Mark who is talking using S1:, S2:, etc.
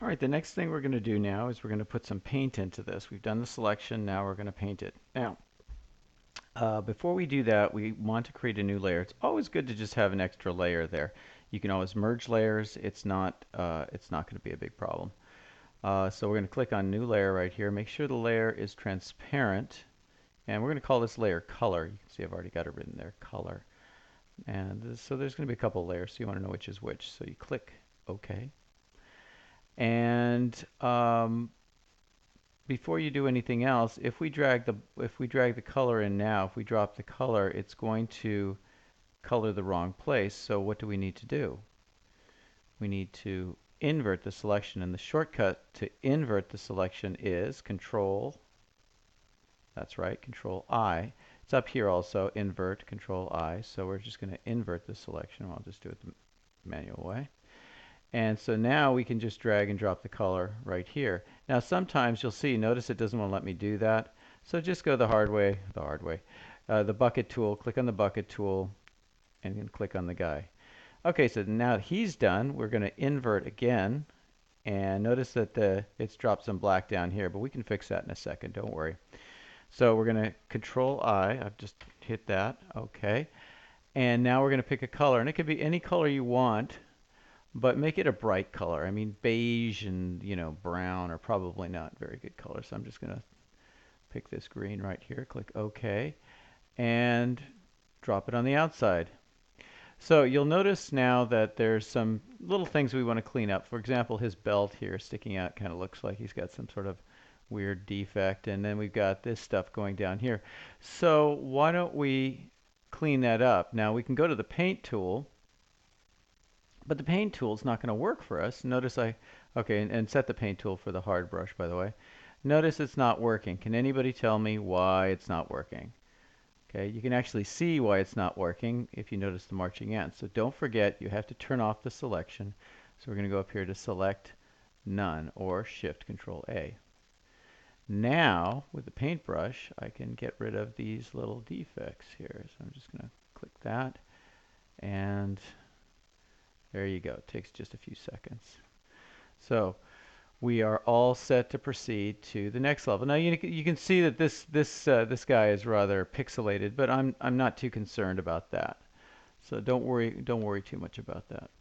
S1: All right, the next thing we're going to do now is we're going to put some paint into this. We've done the selection, now we're going to paint it. Now, before we do that, we want to create a new layer. It's always good to just have an extra layer there. You can always merge layers. It's not going to be a big problem. So we're going to click on New Layer right here. Make sure the layer is transparent. And we're going to call this layer Color. You can see I've already got it written there, Color. And so there's going to be a couple of layers, so you want to know which is which. So you click OK. And before you do anything else, if we drag the color in now, if we drop the color, it's going to color the wrong place. So what do we need to do? We need to invert the selection, and the shortcut to invert the selection is Control. That's right, Control I. It's up here also, invert, Control I. So we're just going to invert the selection. I'll just do it the manual way. And so now we can just drag and drop the color right here. Now sometimes you'll see, notice it doesn't want to let me do that. So just go the hard way. The bucket tool, click on the bucket tool, and then click on the guy. Okay, so now he's done. We're going to invert again. And notice that it's dropped some black down here, but we can fix that in a second, don't worry. So we're going to Control I. I've just hit that. Okay. And now we're going to pick a color. And it could be any color you want, but make it a bright color. I mean, beige and, brown are probably not very good colors. So I'm just going to pick this green right here. Click OK. And drop it on the outside. So you'll notice now that there's some little things we want to clean up. For example, his belt here sticking out kind of looks like he's got some sort of weird defect. And then we've got this stuff going down here. So why don't we clean that up? Now we can go to the paint tool, but the paint tool is not going to work for us. Notice okay, and set the paint tool for the hard brush, by the way. Notice it's not working. Can anybody tell me why it's not working? Okay, you can actually see why it's not working if you notice the marching ants. So don't forget, you have to turn off the selection. So we're going to go up here to Select None, or Shift Control A. Now, with the paintbrush, I can get rid of these little defects here. So I'm just going to click that, and there you go. It takes just a few seconds. So we are all set to proceed to the next level. Now you can see that this guy is rather pixelated, but I'm not too concerned about that. So don't worry too much about that.